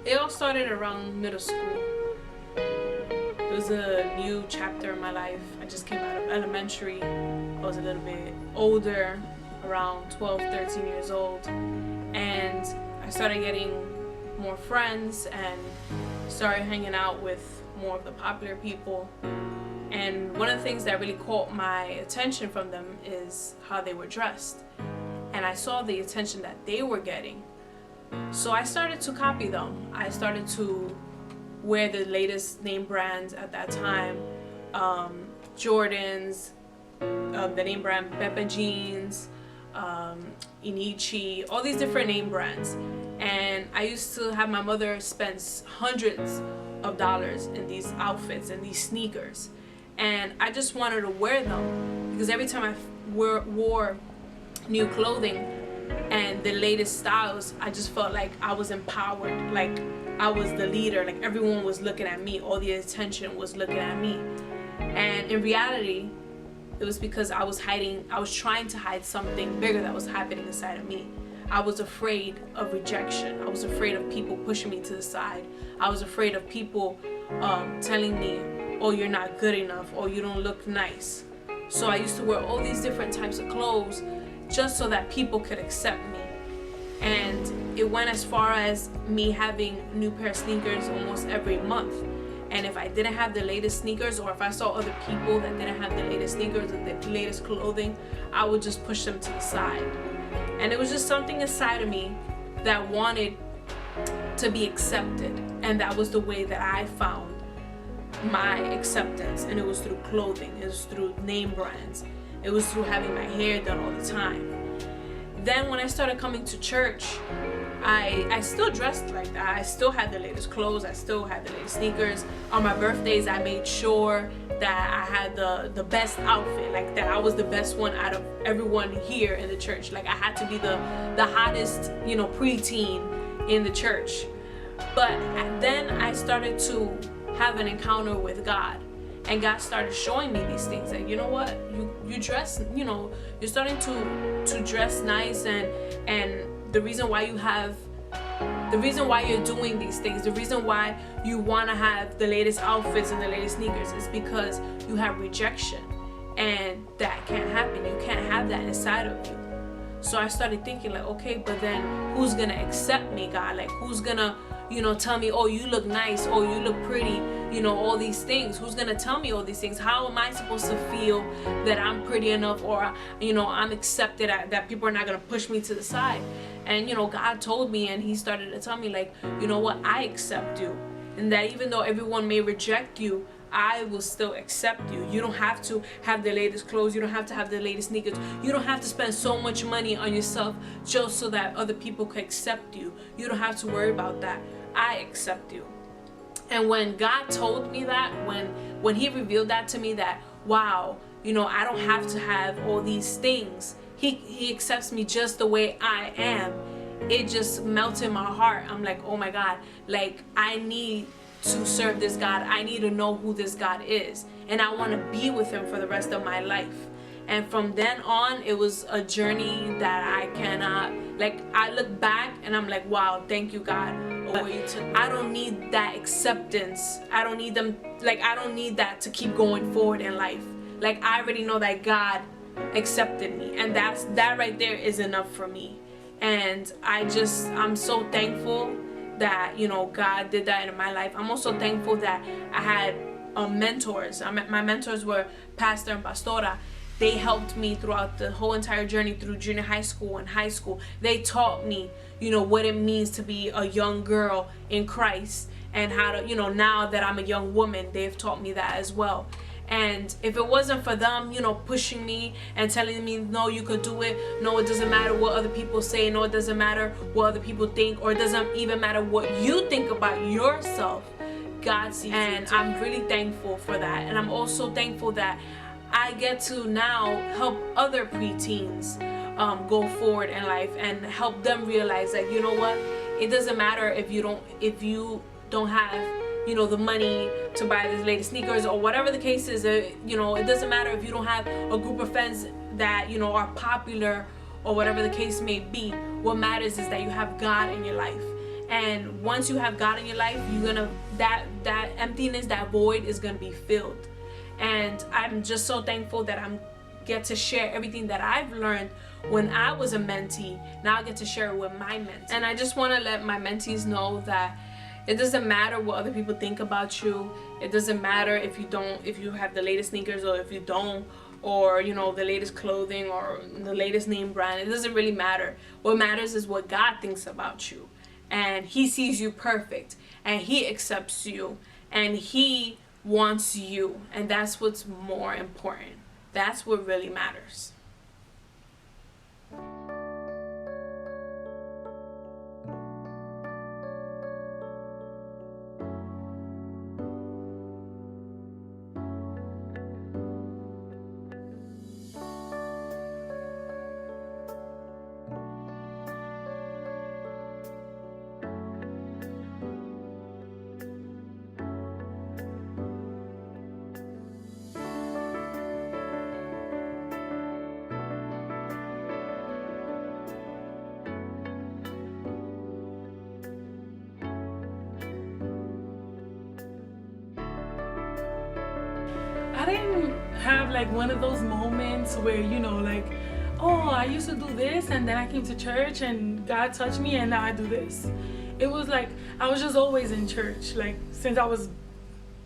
It all started around middle school. It was a new chapter in my life. I just came out of elementary. I was a little bit older, around 12, 13 years old. And I started getting more friends and started hanging out with more of the popular people. And one of the things that really caught my attention from them is how they were dressed. And I saw the attention that they were getting. So I started to copy them. I started to wear the latest name brands at that time. Jordans, the name brand Pepe jeans, Inichi, all these different name brands. And I used to have my mother spend hundreds of dollars in these outfits and these sneakers. And I just wanted to wear them because every time I wore new clothing and the latest styles, I just felt like I was empowered, like I was the leader, like everyone was looking at me, all the attention was looking at me. And in reality, it was because I was trying to hide something bigger that was happening inside of me. I was afraid of rejection. I was afraid of people pushing me to the side. I was afraid of people telling me, oh, you're not good enough, or you don't look nice. So I used to wear all these different types of clothes just so that people could accept me. And it went as far as me having a new pair of sneakers almost every month. And if I didn't have the latest sneakers, or if I saw other people that didn't have the latest sneakers or the latest clothing, I would just push them to the side. And it was just something inside of me that wanted to be accepted. And that was the way that I found my acceptance. And it was through clothing, it was through name brands, it was through having my hair done all the time. Then when I started coming to church, I still dressed like that. I still had the latest clothes, I still had the latest sneakers. On my birthdays, I made sure that I had the best outfit, like that I was the best one out of everyone here in the church. Like I had to be the hottest, preteen in the church. But then I started to have an encounter with God. And God started showing me these things, that you know what, you dress, you're starting to dress nice, and the reason why you're doing these things, the reason why you want to have the latest outfits and the latest sneakers is because you have rejection, and that can't happen. You can't have that inside of you. So I started thinking like, okay, but then who's gonna accept me, God? Like who's gonna tell me, oh, you look nice, oh, you look pretty, all these things. Who's gonna tell me all these things? How am I supposed to feel that I'm pretty enough, or I'm accepted, that people are not gonna push me to the side? And God told me, and he started to tell me, like, you know what, I accept you, and that even though everyone may reject you, I will still accept you. You don't have to have the latest clothes, you don't have to have the latest sneakers, you don't have to spend so much money on yourself just so that other people can accept you. You don't have to worry about that. I accept you. And when God told me that, when he revealed that to me, that wow, I don't have to have all these things, he accepts me just the way I am, it just melted my heart. I'm like, oh my God, like I need to serve this God. I need to know who this God is, and I want to be with him for the rest of my life. And from then on, it was a journey that I cannot, like, I look back and I'm like, wow, thank you, God. I don't need that acceptance. I don't need them, like, I don't need that to keep going forward in life. Like, I already know that God accepted me, and that right there is enough for me. And I'm so thankful that, God did that in my life. I'm also thankful that I had mentors. My mentors were Pastor and Pastora. They helped me throughout the whole entire journey through junior high school and high school. They taught me, what it means to be a young girl in Christ, and how to, now that I'm a young woman, they've taught me that as well. And if it wasn't for them, pushing me and telling me, no, you could do it. No, it doesn't matter what other people say. No, it doesn't matter what other people think, or it doesn't even matter what you think about yourself. God sees you. And I'm really thankful for that. And I'm also thankful that I get to now help other preteens go forward in life, and help them realize that, you know what, it doesn't matter if you don't have the money to buy the latest sneakers, or whatever the case is. It doesn't matter if you don't have a group of friends that are popular, or whatever the case may be. What matters is that you have God in your life. And once you have God in your life, you're gonna, that emptiness, that void is gonna be filled. And I'm just so thankful that I'm get to share everything that I've learned when I was a mentee. Now I get to share it with my mentee. And I just want to let my mentees know that it doesn't matter what other people think about you. It doesn't matter if you have the latest sneakers or if you don't, or you know, the latest clothing or the latest name brand. It doesn't really matter. What matters is what God thinks about you, and He sees you perfect, and He accepts you, and He wants you, and that's what's more important. That's what really matters. I didn't have like one of those moments where, you know, like, oh, I used to do this and then I came to church and God touched me and now I do this. It was like I was just always in church, like since I was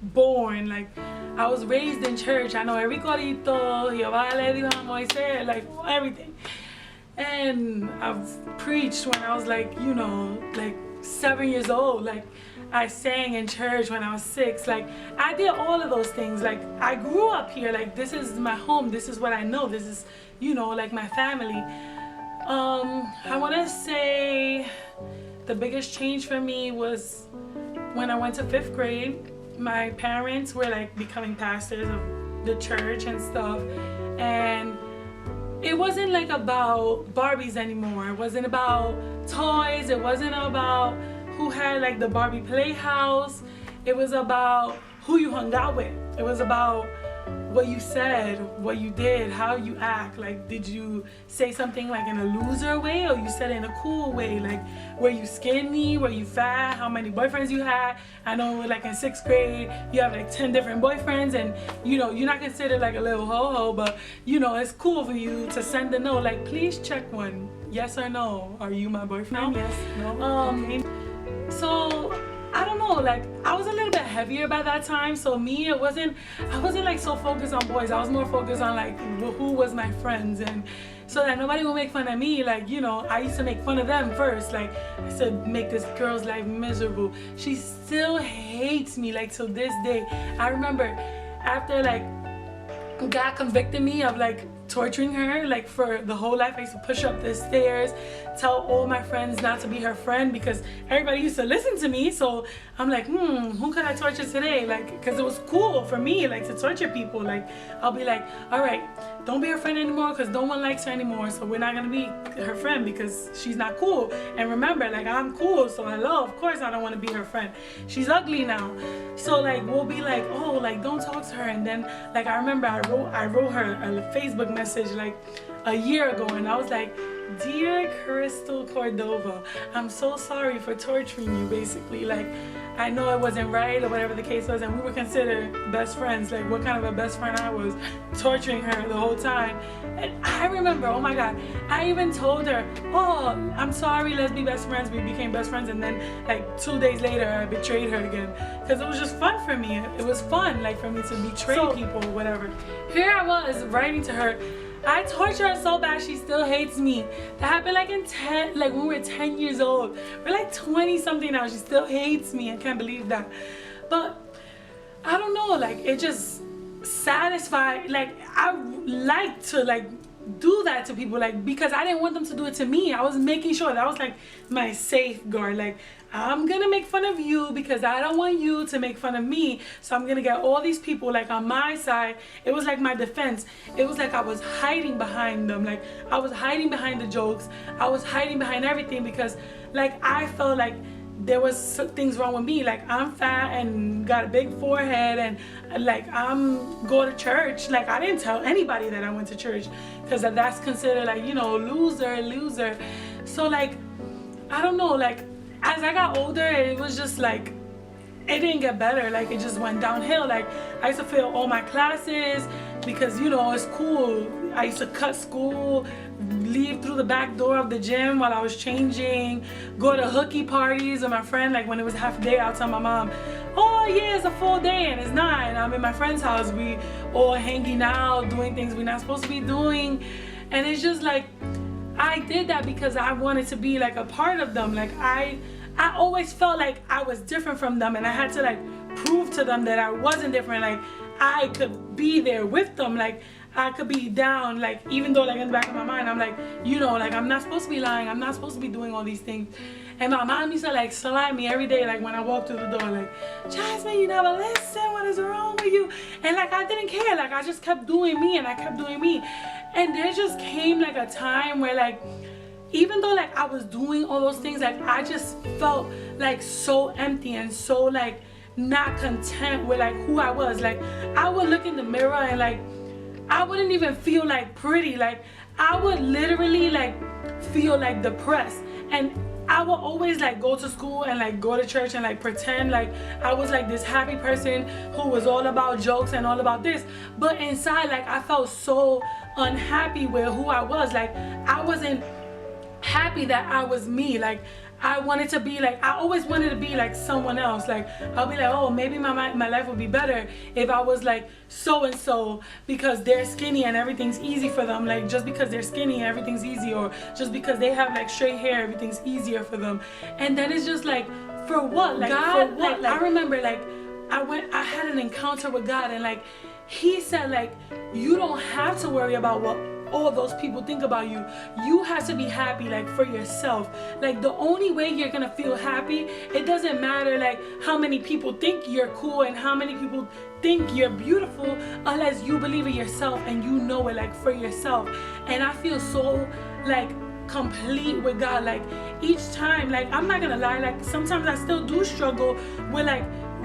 born. Like I was raised in church. I know every corito, Jehová le dijo a Moisés, like everything. And I've preached when I was like, you know, like 7 years old. Like I sang in church when I was 6. Like I did all of those things. Like I grew up here. Like this is my home. This is what I know. This is, you know, like my family. I want to say the biggest change for me was when I went to 5th grade. My parents were like becoming pastors of the church and stuff, and it wasn't like about Barbies anymore. It wasn't about toys. It wasn't about who had like the Barbie playhouse. It was about who you hung out with. It was about what you said, what you did, how you act. Like, did you say something like in a loser way, or you said it in a cool way? Like, were you skinny? Were you fat? How many boyfriends you had? I know like in 6th grade, you have like 10 different boyfriends, and you know, you're not considered like a little ho-ho, but you know, it's cool for you to send a note like, please check one. Yes or no? Are you my boyfriend? No. Yes. No. Okay. So I don't know, like I was a little bit heavier by that time, so me, I wasn't like so focused on boys. I was more focused on like who was my friends, and so that nobody would make fun of me. Like, you know, I used to make fun of them first. Like I used to make this girl's life miserable. She still hates me like till this day. I remember after like God convicted me of like torturing her like for the whole life. I used to push up the stairs, tell all my friends not to be her friend because everybody used to listen to me. So I'm like, who could I torture today? Like, because it was cool for me like to torture people. Like I'll be like, all right, don't be her friend anymore because no one likes her anymore, so we're not gonna be her friend because she's not cool. And remember, like I'm cool, so hello, of course I don't want to be her friend. She's ugly now. So like we'll be like, oh, like don't talk to her. And then like I remember I wrote her a Facebook message like a year ago, and I was like, dear Crystal Cordova, I'm so sorry for torturing you. Basically, like I know it wasn't right or whatever the case was, and we were considered best friends. Like what kind of a best friend I was, torturing her the whole time. And I remember, oh my God, I even told her, oh, I'm sorry, let's be best friends. We became best friends, and then like 2 days later I betrayed her again because it was just fun for me. It was fun like for me to betray people, whatever. Here I was writing to her. I torture her so bad she still hates me. That happened like when we were 10 years old. We're like 20 something now. She still hates me. I can't believe that. But I don't know, like it just satisfied. Like I like to like do that to people, like because I didn't want them to do it to me. I was making sure that was like my safeguard. Like I'm gonna make fun of you because I don't want you to make fun of me, so I'm gonna get all these people like on my side. It was like my defense. It was like I was hiding behind them. Like I was hiding behind the jokes. I was hiding behind everything because like I felt like there was things wrong with me. Like I'm fat and got a big forehead, and like I'm go to church. Like I didn't tell anybody that I went to church because that's considered like, you know, loser. So like I don't know, like as I got older, it was just like, it didn't get better. Like, it just went downhill. Like, I used to fail all my classes because, you know, it's cool. I used to cut school, leave through the back door of the gym while I was changing, go to hooky parties with my friend. Like, when it was half a day, I'll tell my mom, oh yeah, it's a full day, and it's not. And I'm in my friend's house, we all hanging out, doing things we're not supposed to be doing. And it's just like, I did that because I wanted to be like a part of them. Like, I always felt like I was different from them, and I had to like prove to them that I wasn't different. Like, I could be there with them. Like, I could be down, like, even though like in the back of my mind I'm like, you know, like, I'm not supposed to be lying, I'm not supposed to be doing all these things. And my mom used to like slap me every day, like when I walked through the door, like, Jasmine, you never listen, what is wrong with you? And like, I didn't care, like, I just kept doing me, and I kept doing me. And there just came like a time where, like, even though like I was doing all those things, like, I just felt like so empty and so like not content with like who I was. Like, I would look in the mirror and like, I wouldn't even feel like pretty. Like, I would literally like feel like depressed, and I would always like go to school and like go to church and like pretend like I was like this happy person who was all about jokes and all about this, but inside like I felt so unhappy with who I was. Like, I wasn't happy that I was me. Like, I wanted to be like, I always wanted to be like someone else. Like, I'll be like, oh, maybe my life would be better if I was like so and so, because they're skinny and everything's easy for them. Like, just because they're skinny, everything's easy, or just because they have like straight hair, everything's easier for them. And then it's just like, for what? Like, God, for what? Like, I remember like I had an encounter with God, and like He said, like, you don't have to worry about what all those people think about you. You have to be happy, like, for yourself. Like, the only way you're gonna feel happy, it doesn't matter like how many people think you're cool and how many people think you're beautiful, unless you believe in yourself and you know it, like, for yourself. And I feel so like complete with God. Like, each time, like, I'm not gonna lie, like, sometimes I still do struggle with like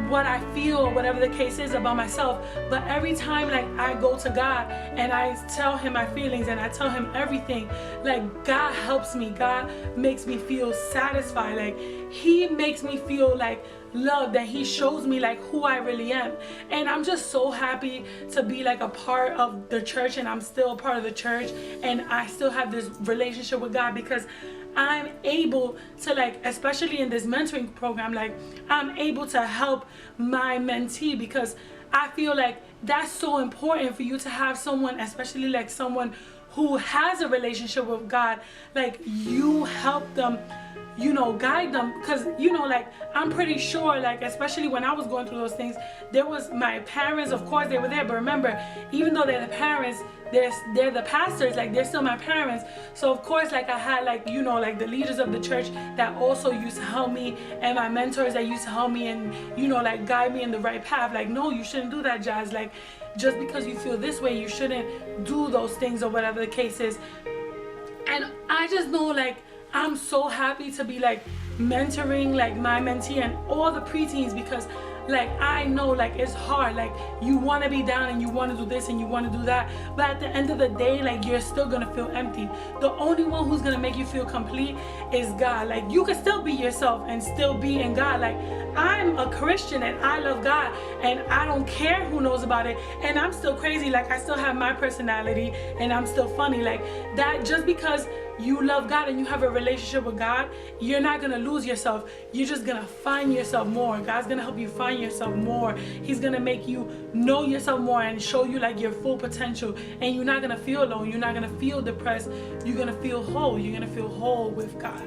what I feel or whatever the case is about myself, but every time like I go to God and I tell Him my feelings and I tell Him everything, like, God helps me. God makes me feel satisfied. Like, He makes me feel like loved, and He shows me like who I really am. And I'm just so happy to be like a part of the church, and I'm still a part of the church, and I still have this relationship with God, because I'm able to, like, especially in this mentoring program, like, I'm able to help my mentee, because I feel like that's so important for you to have someone, especially like someone who has a relationship with God, like, you help them, you know, guide them. Because, you know, like, I'm pretty sure, like, especially when I was going through those things, there was my parents, of course they were there, but remember, even though they're the parents, they're the pastors, like, they're still my parents. So of course, like, I had, like, you know, like the leaders of the church that also used to help me, and my mentors that used to help me and, you know, like, guide me in the right path. Like, no, you shouldn't do that, Jazz. Like, just because you feel this way, you shouldn't do those things, or whatever the case is. And I just know, like, I'm so happy to be like mentoring like my mentee and all the preteens, because like, I know, like, it's hard. Like, you want to be down and you want to do this and you want to do that, but at the end of the day, like, you're still gonna feel empty. The only one who's gonna make you feel complete is God. Like, you can still be yourself and still be in God. Like, I'm a Christian and I love God, and I don't care who knows about it, and I'm still crazy. Like, I still have my personality and I'm still funny. Like, that, just because you love God and you have a relationship with God, you're not gonna lose yourself. You're just gonna find yourself more. God's gonna help you find yourself more. He's gonna make you know yourself more and show you like your full potential, and you're not gonna feel alone. You're not gonna feel depressed. You're gonna feel whole. You're gonna feel whole with God.